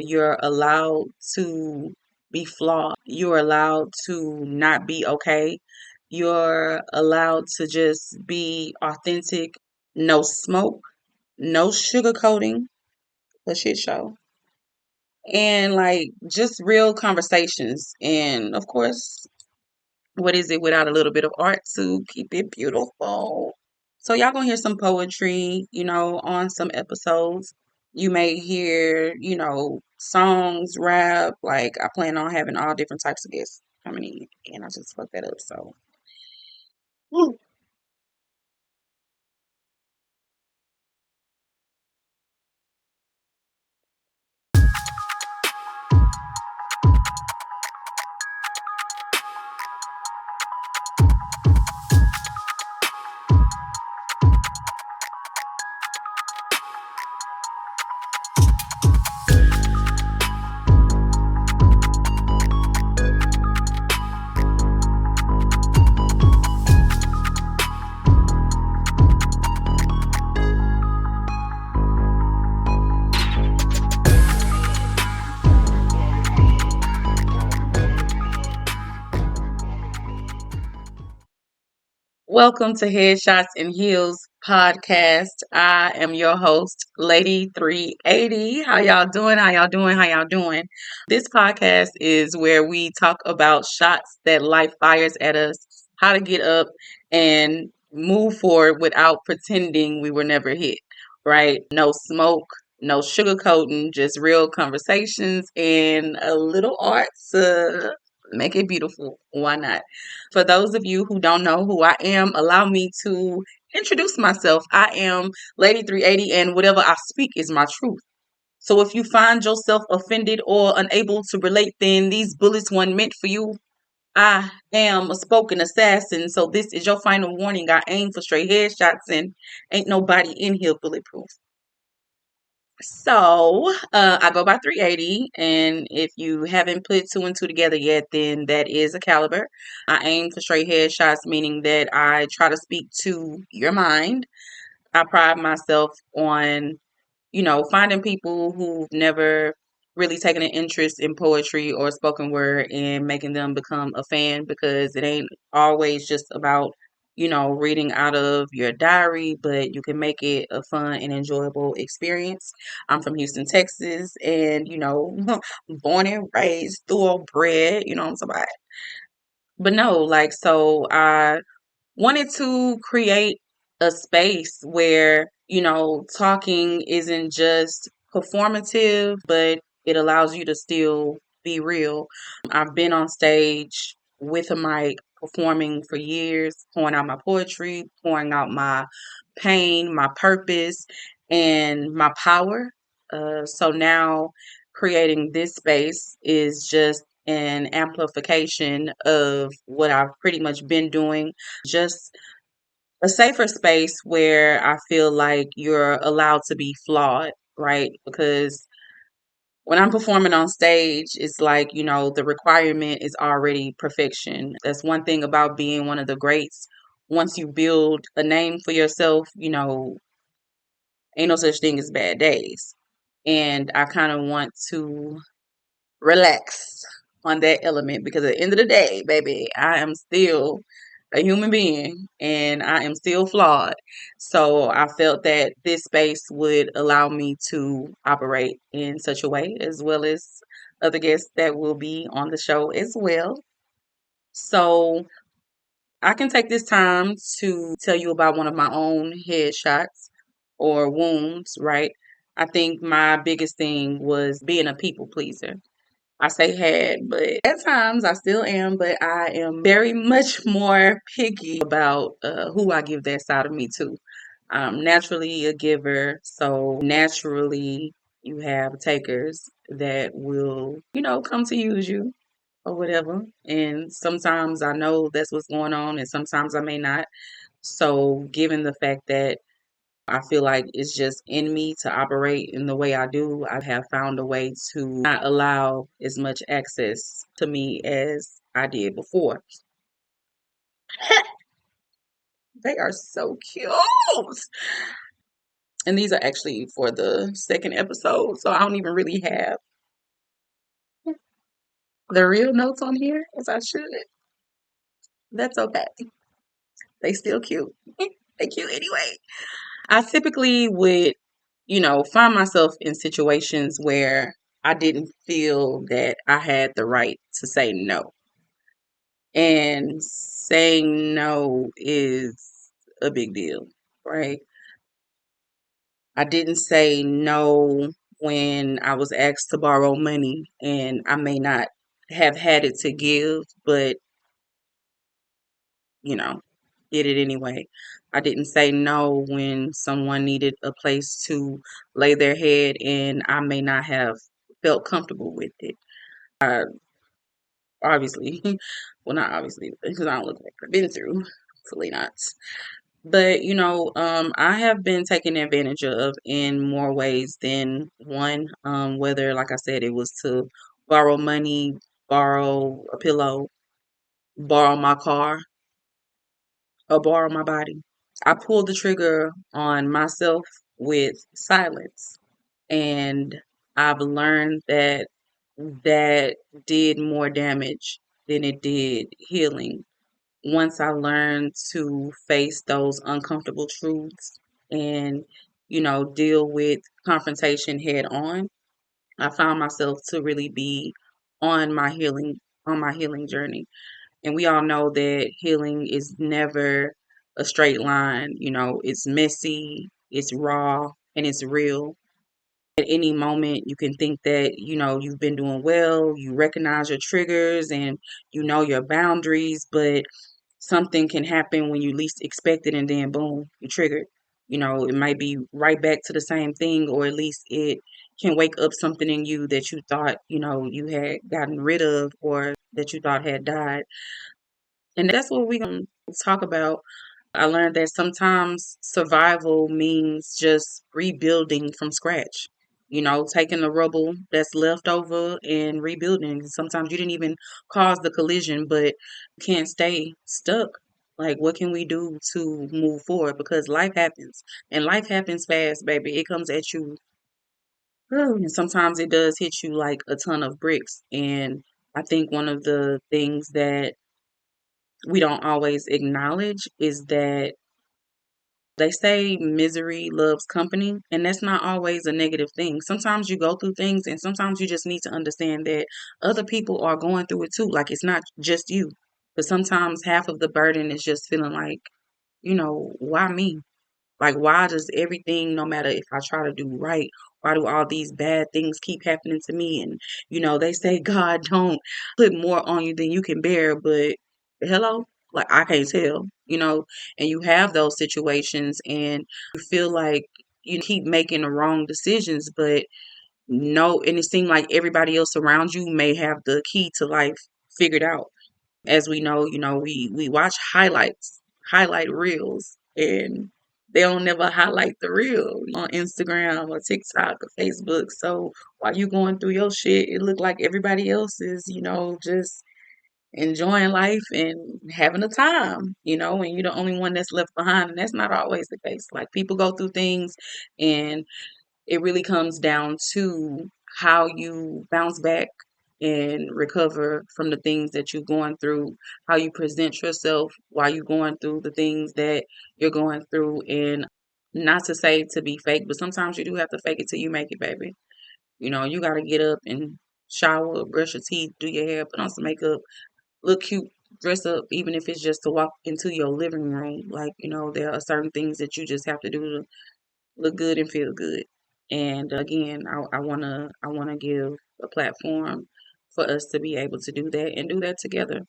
You're allowed to be flawed. You're allowed to not be okay. You're allowed to just be authentic. No smoke, no sugarcoating, a shit show. And like just real conversations. And of course, what is it without a little bit of art to keep it beautiful? So y'all gonna hear some poetry, on some episodes. You may hear, songs, rap. Like I plan on having all different types of guests coming in, and I just fucked that up. So welcome to Headshots and Heels podcast. I am your host, Lady 380. How y'all doing? How y'all doing? How y'all doing? This podcast is where we talk about shots that life fires at us, how to get up and move forward without pretending we were never hit, right? No smoke, no sugarcoating, just real conversations and a little art to make it beautiful. Why not? For those of you who don't know who I am, allow me to introduce myself. I am Lady 380, and whatever I speak is my truth. So if you find yourself offended or unable to relate, then these bullets weren't meant for you. I am a spoken assassin, so this is your final warning. I aim for straight headshots, and ain't nobody in here bulletproof. So, I go by 380, and if you haven't put two and two together yet, then that is a caliber. I aim for straight headshots, meaning that I try to speak to your mind. I pride myself on finding people who've never really taken an interest in poetry or spoken word and making them become a fan, because it ain't always just about, reading out of your diary, but you can make it a fun and enjoyable experience. I'm from Houston, Texas, and, born and raised, thoroughbred, you know what I'm talking about. But no, like, so I wanted to create a space where, talking isn't just performative, but it allows you to still be real. I've been on stage with a mic performing for years, pouring out my poetry, pouring out my pain, my purpose, and my power. So now creating this space is just an amplification of what I've pretty much been doing, just a safer space where I feel like you're allowed to be flawed, right? Because when I'm performing on stage, it's like, the requirement is already perfection. That's one thing about being one of the greats. Once you build a name for yourself, ain't no such thing as bad days. And I kind of want to relax on that element, because at the end of the day, baby, I am still a human being and I am still flawed. So I felt that this space would allow me to operate in such a way, as well as other guests that will be on the show as well. So I can take this time to tell you about one of my own headshots or wounds, right? I think my biggest thing was being a people pleaser. I say had, but at times I still am, but I am very much more picky about who I give that side of me to. I'm naturally a giver, so naturally you have takers that will, come to use you or whatever. And sometimes I know that's what's going on, and sometimes I may not. So, given the fact that I feel like it's just in me to operate in the way I do, I have found a way to not allow as much access to me as I did before. They are so cute. And these are actually for the second episode, so I don't even really have the real notes on here as I should. That's okay. They still cute. They cute anyway. I typically would, find myself in situations where I didn't feel that I had the right to say no. And saying no is a big deal, right? I didn't say no when I was asked to borrow money and I may not have had it to give, but, you know, did it anyway. I didn't say no when someone needed a place to lay their head and I may not have felt comfortable with it. I obviously, well, not obviously, because I don't look like I've been through. Hopefully not. But, I have been taken advantage of in more ways than one. Whether, like I said, it was to borrow money, borrow a pillow, borrow my car, or borrow my body. I pulled the trigger on myself with silence. And I've learned that that did more damage than it did healing. Once I learned to face those uncomfortable truths and, deal with confrontation head on, I found myself to really be on my healing on my healing journey. And we all know that healing is never a straight line. It's messy, it's raw, and it's real. At any moment, you can think that, you've been doing well, you recognize your triggers and you know your boundaries, but something can happen when you least expect it and then boom, you triggered. It might be right back to the same thing, or at least it can wake up something in you that you thought, you had gotten rid of or that you thought had died. And that's what we're going to talk about. I learned that sometimes survival means just rebuilding from scratch. Taking the rubble that's left over and rebuilding. Sometimes you didn't even cause the collision, but you can't stay stuck. Like, what can we do to move forward? Because life happens, and life happens fast, baby. It comes at you, and sometimes it does hit you like a ton of bricks. And I think one of the things that we don't always acknowledge is that they say misery loves company, and that's not always a negative thing. Sometimes you go through things, and sometimes you just need to understand that other people are going through it too. Like, it's not just you. But sometimes half of the burden is just feeling like, why me? Like, why does everything, no matter if I try to do right, why do all these bad things keep happening to me? And, they say God don't put more on you than you can bear, but hello? Like, I can't tell, and you have those situations and you feel like you keep making the wrong decisions, but no, and it seems like everybody else around you may have the key to life figured out. As we know, we watch highlight reels, and they don't never highlight the real on Instagram or TikTok or Facebook. So while you going through your shit, it look like everybody else is, just enjoying life and having a time, and you're the only one that's left behind. And that's not always the case. Like, people go through things, and it really comes down to how you bounce back and recover from the things that you're going through, how you present yourself while you're going through the things that you're going through. And not to say to be fake, but sometimes you do have to fake it till you make it, baby. You got to get up and shower, brush your teeth, do your hair, put on some makeup, look cute, dress up, even if it's just to walk into your living room. Like, there are certain things that you just have to do to look good and feel good. And again, I wanna give a platform for us to be able to do that and do that together.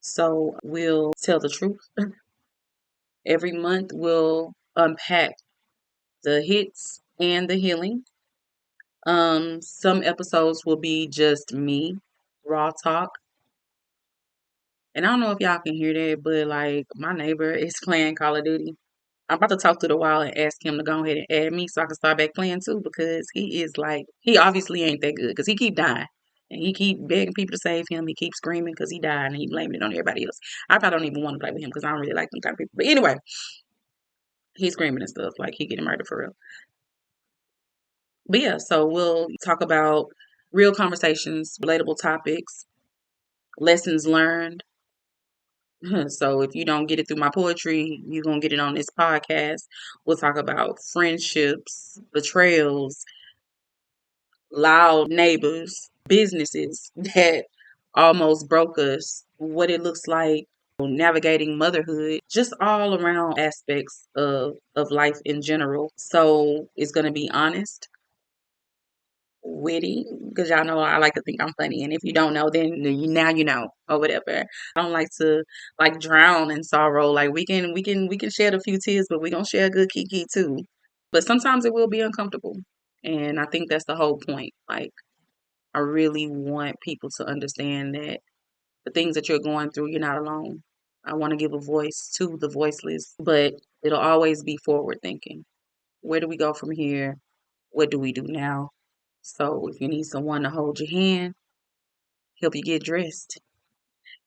So we'll tell the truth. Every month we'll unpack the hits and the healing. Some episodes will be just me, raw talk. And I don't know if y'all can hear that, but like, my neighbor is playing Call of Duty. I'm about to talk to the wall and ask him to go ahead and add me so I can start back playing too, because he is like, he obviously ain't that good because he keep dying. And he keep begging people to save him. He keeps screaming because he died and he blaming it on everybody else. I probably don't even want to play with him because I don't really like them type of people. But anyway, he's screaming and stuff like he getting murdered for real. But yeah, so we'll talk about real conversations, relatable topics, lessons learned. So if you don't get it through my poetry, you're going to get it on this podcast. We'll talk about friendships, betrayals, loud neighbors, businesses that almost broke us, what it looks like navigating motherhood, just all around aspects of life in general. So it's going to be honest, witty, because y'all know I like to think I'm funny, and if you don't know, then now you know, or whatever. I don't like to like drown in sorrow. Like we can shed a few tears, but we gonna share a good kiki too. But sometimes it will be uncomfortable, and I think that's the whole point. Like I really want people to understand that the things that you're going through, you're not alone. I want to give a voice to the voiceless, but it'll always be forward thinking. Where do we go from here? What do we do now? So if you need someone to hold your hand, help you get dressed,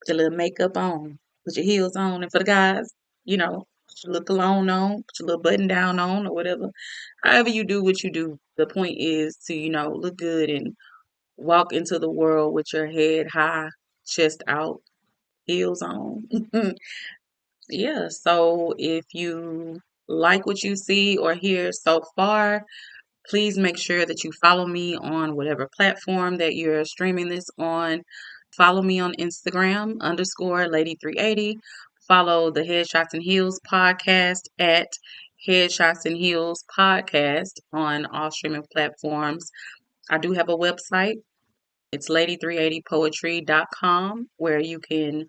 put your little makeup on, put your heels on, and for the guys, put your little cologne on, put your little button down on, or whatever. However you do what you do, the point is to, look good and walk into the world with your head high, chest out, heels on. Yeah, so if you like what you see or hear so far, please make sure that you follow me on whatever platform that you're streaming this on. Follow me on Instagram _Lady380. Follow the Headshots and Heels podcast at Headshots and Heels podcast on all streaming platforms. I do have a website. It's lady380poetry.com where you can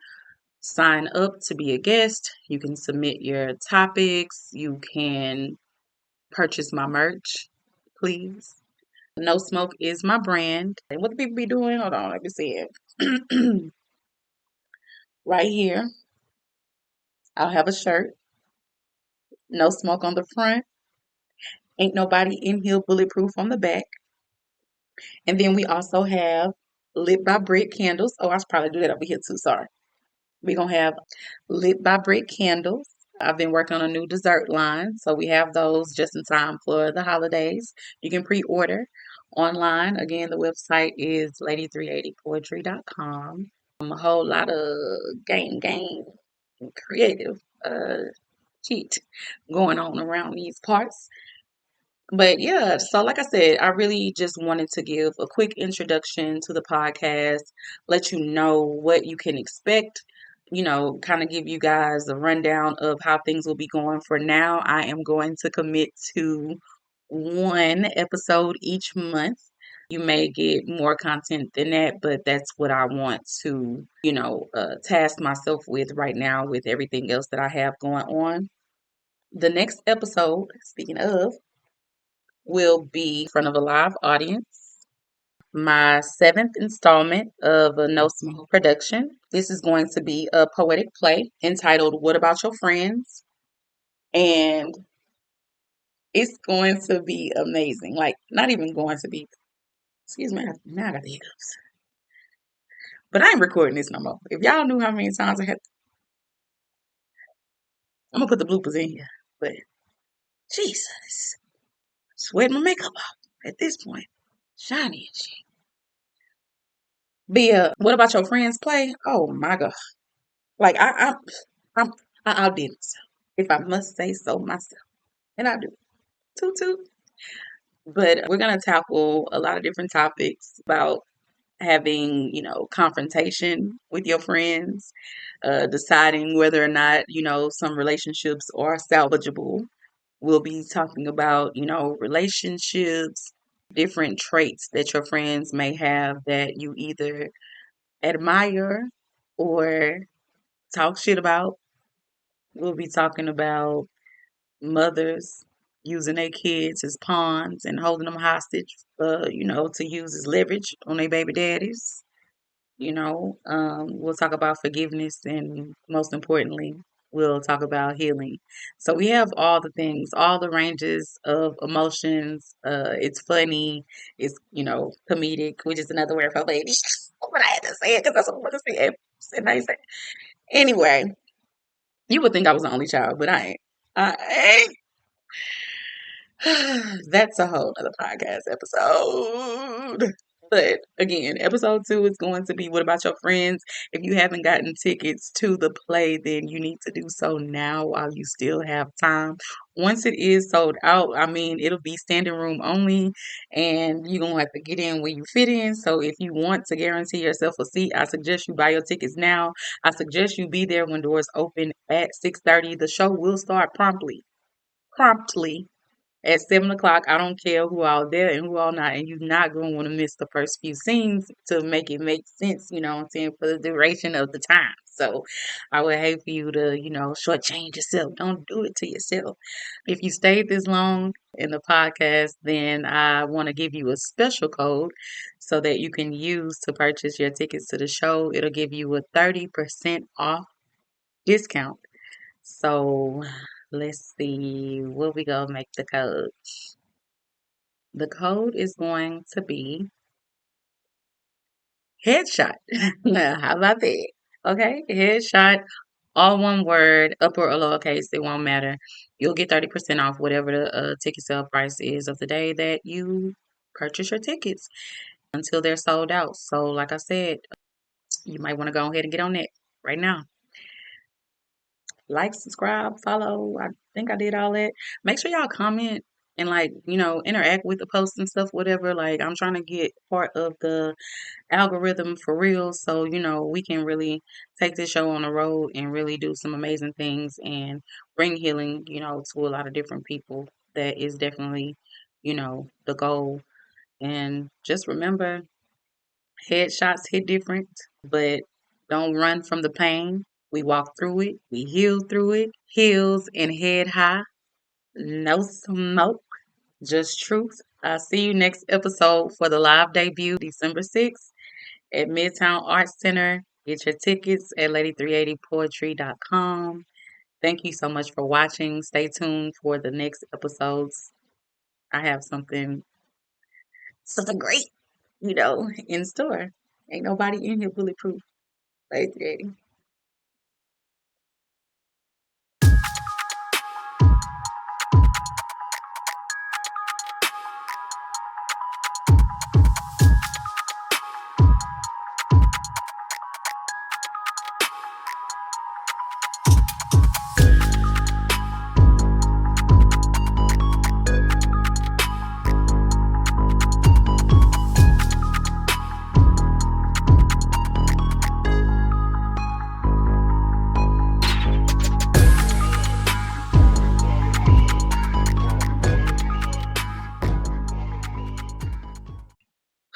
sign up to be a guest. You can submit your topics. You can purchase my merch, please. No Smoke is my brand. And what the people be doing? Hold on, let me see it. Right here, I'll have a shirt. No Smoke on the front. Ain't nobody in here bulletproof on the back. And then we also have Lit by Brick candles. Oh, I should probably do that over here too. Sorry. We're going to have Lit by Brick candles. I've been working on a new dessert line, so we have those just in time for the holidays. You can pre-order online. Again, the website is lady380poetry.com. A whole lot of game, creative cheat going on around these parts. But yeah, so like I said, I really just wanted to give a quick introduction to the podcast, let you know what you can expect, kind of give you guys a rundown of how things will be going. For now, I am going to commit to one episode each month. You may get more content than that, but that's what I want to, task myself with right now with everything else that I have going on. The next episode, speaking of, will be in front of a live audience. My seventh installment of a No Smoke production. This is going to be a poetic play entitled What About Your Friends? And it's going to be amazing. Like, not even going to be, excuse me, now I got the hiccups. But I ain't recording this no more. If y'all knew how many times I'm going to put the bloopers in here. But, Jesus, sweating my makeup off at this point. Shiny and shit. But yeah, what about your friends play? Oh my God. Like I'm I outdid myself, if I must say so myself. And I do. Toot toot. But we're gonna tackle a lot of different topics about having, confrontation with your friends, deciding whether or not, some relationships are salvageable. We'll be talking about, relationships, different traits that your friends may have that you either admire or talk shit about. We'll be talking about mothers using their kids as pawns and holding them hostage, to use as leverage on their baby daddies. We'll talk about forgiveness, and most importantly, we'll talk about healing. So we have all the things, all the ranges of emotions. It's funny, it's comedic, which is another word for baby. But I had to say it because that's what I want to say. And I say anyway. You would think I was the only child, but I ain't. I ain't. That's a whole other podcast episode. But again, episode 2 is going to be what about your friends? If you haven't gotten tickets to the play, then you need to do so now while you still have time. Once it is sold out, I mean, it'll be standing room only, and you're gonna have to get in when you fit in. So if you want to guarantee yourself a seat, I suggest you buy your tickets now. I suggest you be there when doors open at 6:30. The show will start promptly at 7 o'clock. I don't care who all there and who all not, and you're not gonna want to miss the first few scenes to make it make sense, you know what I'm saying, for the duration of the time. So I would hate for you to, shortchange yourself. Don't do it to yourself. If you stayed this long in the podcast, then I want to give you a special code so that you can use to purchase your tickets to the show. It'll give you a 30% off discount. So let's see what we gonna make the code. The code is going to be headshot. Now, how about that? Okay, headshot, all one word, upper or lowercase, it won't matter. You'll get 30% off whatever the ticket sale price is of the day that you purchase your tickets until they're sold out. So, like I said, you might want to go ahead and get on that right now. Like, subscribe, follow. I think I did all that. Make sure y'all comment and interact with the posts and stuff, whatever. Like, I'm trying to get part of the algorithm for real, so we can really take this show on the road and really do some amazing things and bring healing, to a lot of different people. That is definitely, the goal. And just remember, headshots hit different, but don't run from the pain. We walk through it, we heal through it, heels and head high, no smoke, just truth. I'll see you next episode for the live debut, December 6th at Midtown Arts Center. Get your tickets at lady380poetry.com. Thank you so much for watching. Stay tuned for the next episodes. I have something great, in store. Ain't nobody in here bulletproof. Lady 380.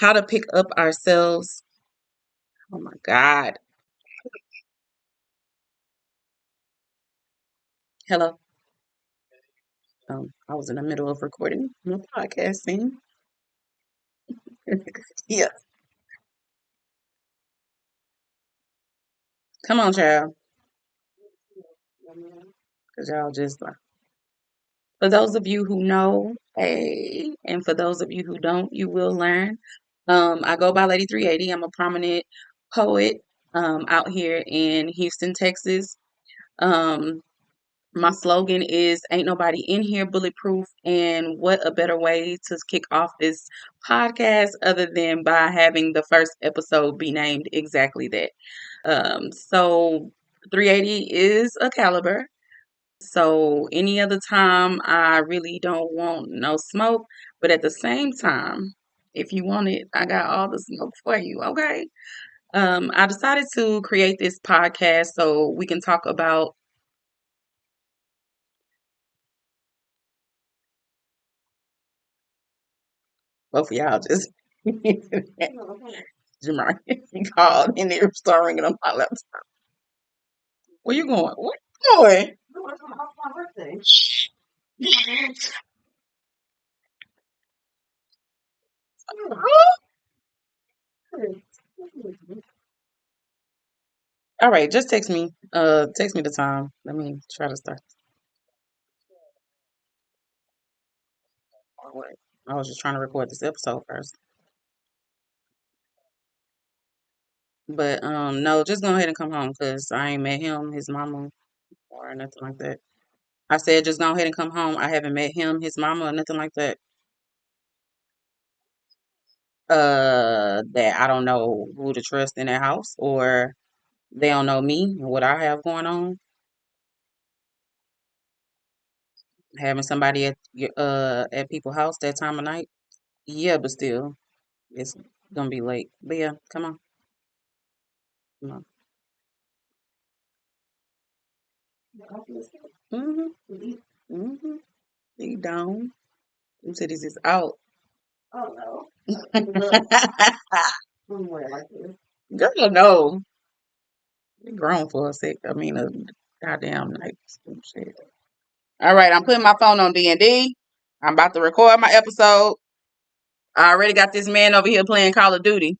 How to pick up ourselves. Oh my God. Hello. I was in the middle of recording my podcast scene. Yeah. Come on, child. Because y'all just for those of you who know, hey, and for those of you who don't, you will learn. I go by Lady 380. I'm a prominent poet out here in Houston, Texas. Um, my slogan is "Ain't nobody in here bulletproof," and what a better way to kick off this podcast other than by having the first episode be named exactly that. So 380 is a caliber. So any other time, I really don't want no smoke. But at the same time, if you want it, I got all the smoke for you. Okay. I decided to create this podcast so we can talk about both of y'all just Jamar called and they were starting ringing on my laptop. Where you going? Where you going? All right, just text me. Text me the time. Let me try to start. Oh, wait. I was just trying to record this episode first. But no, just go ahead and come home because I ain't met him, his mama, or nothing like that. I said just go ahead and come home. I haven't met him, his mama, or nothing like that. that I don't know who to trust in their house, or they don't know me and what I have going on. Having somebody at people's house that time of night. Yeah, but still, it's gonna be late. But yeah, come on, come on. Mhm, mhm. He down. Them titties is out. Oh no. Girl, no. We grown for a sec. I mean, a goddamn night. Some shit. All right, I'm putting my phone on D&D. I'm about to record my episode. I already got this man over here playing Call of Duty.